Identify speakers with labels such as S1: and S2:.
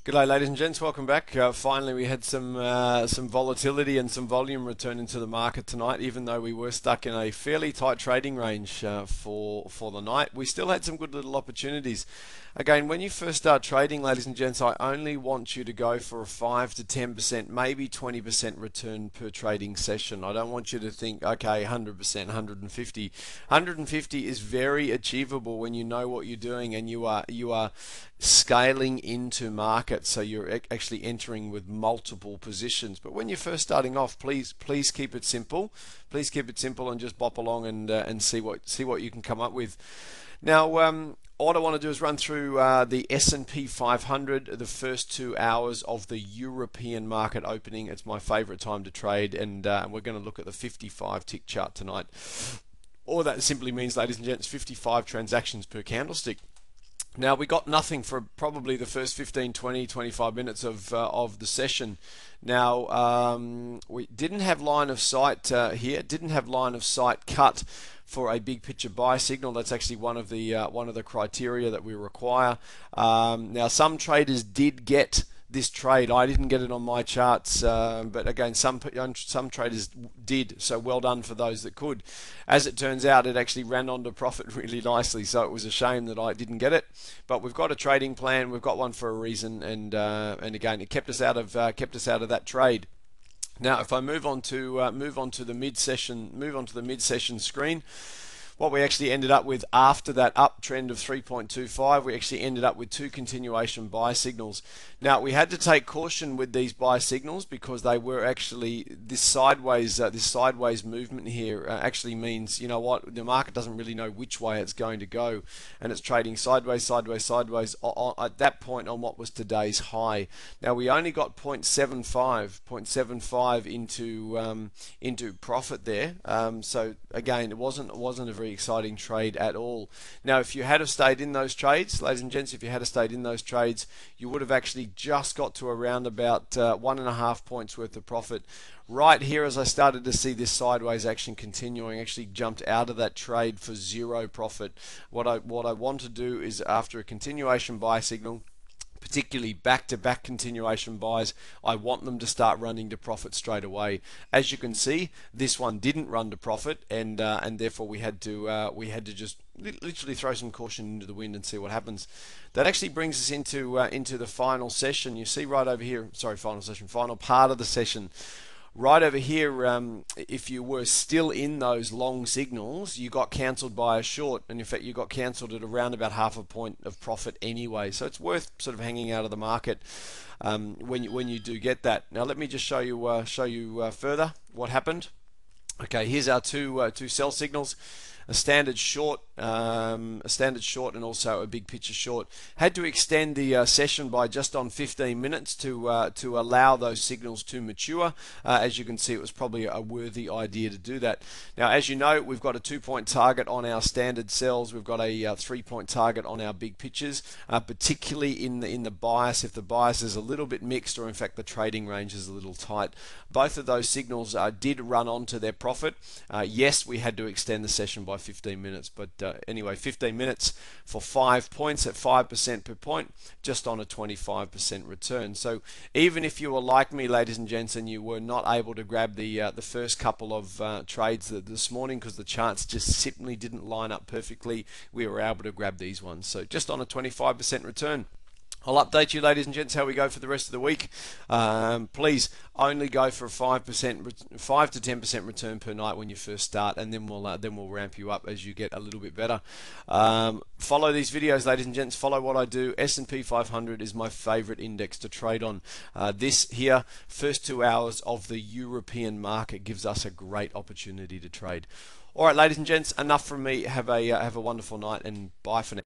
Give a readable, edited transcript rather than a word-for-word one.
S1: G'day, ladies and gents. Welcome back. Finally, we had some volatility and some volume return into the market tonight. Even though we were stuck in a fairly tight trading range for the night, we still had some good little opportunities. Again, when you first start trading, ladies and gents, I only want you to go for a 5 to 10%, maybe 20% return per trading session. I don't want you to think, okay, 100%, 150. 150 is very achievable when you know what you're doing and you are scaling into markets, so you're actually entering with multiple positions. But when you're first starting off, please keep it simple. Please keep it simple and just bop along and see what you can come up with. Now, what I want to do is run through the S&P 500, the first 2 hours of the European market opening. It's my favorite time to trade, and we're going to look at the 55 tick chart tonight. All that simply means, ladies and gents, 55 transactions per candlestick. Now, we got nothing for probably the first 15, 20, 25 minutes of the session. Now, we didn't have line of sight here, didn't have line of sight cut for a big picture buy signal. That's actually one of the criteria that we require. Now, some traders did get this trade. I didn't get it on my charts, but again, some traders did, so well done for those that could. As it turns out, it actually ran onto profit really nicely, so it was a shame that I didn't get it. But we've got a trading plan, we've got one for a reason, and again, it kept us out of that trade. Now, if I move on to the mid-session screen, what we actually ended up with after that uptrend of 3.25, we actually ended up with two continuation buy signals. Now, we had to take caution with these buy signals because they were actually this sideways movement here actually means, you know what, the market doesn't really know which way it's going to go, and it's trading sideways at that point on what was today's high. Now, we only got 0.75 into profit there, so again, it wasn't a very exciting trade at all. Now, if you had have stayed in those trades, ladies and gents, if you had have stayed in those trades, you would have actually just got to around about 1.5 points worth of profit. Right here, as I started to see this sideways action continuing, actually jumped out of that trade for zero profit. What I want to do is, after a continuation buy signal, particularly back-to-back continuation buys, I want them to start running to profit straight away. As you can see, this one didn't run to profit, and therefore we had to just literally throw some caution into the wind and see what happens. That actually brings us into the final session. You see right over here, sorry, final part of the session. Right over here, if you were still in those long signals, you got cancelled by a short, and in fact you got cancelled at around about 0.5 point of profit anyway. So it's worth sort of hanging out of the market when you do get that. Now let me just show you further what happened. Okay, here's our two sell signals. A standard short, and also a big picture short. Had to extend the session by just on 15 minutes to allow those signals to mature. As you can see, it was probably a worthy idea to do that. Now, as you know, we've got a 2-point target on our standard sells. We've got a 3-point target on our big pitches, particularly in the bias. If the bias is a little bit mixed, or in fact the trading range is a little tight, both of those signals did run onto their profit. Yes, we had to extend the session by 15 minutes, but anyway, 15 minutes for 5 points at 5% per point, just on a 25% return. So even if you were like me, ladies and gents, and you were not able to grab the first couple of trades this morning because the charts just simply didn't line up perfectly, we were able to grab these ones. So just on a 25% return. I'll update you, ladies and gents, how we go for the rest of the week. Please only go for a 5 to 10% return per night when you first start, and then we'll ramp you up as you get a little bit better. Follow these videos, ladies and gents. Follow what I do. S&P 500 is my favorite index to trade on. This here, first 2 hours of the European market, gives us a great opportunity to trade. All right, ladies and gents, enough from me. Have a wonderful night, and bye for now.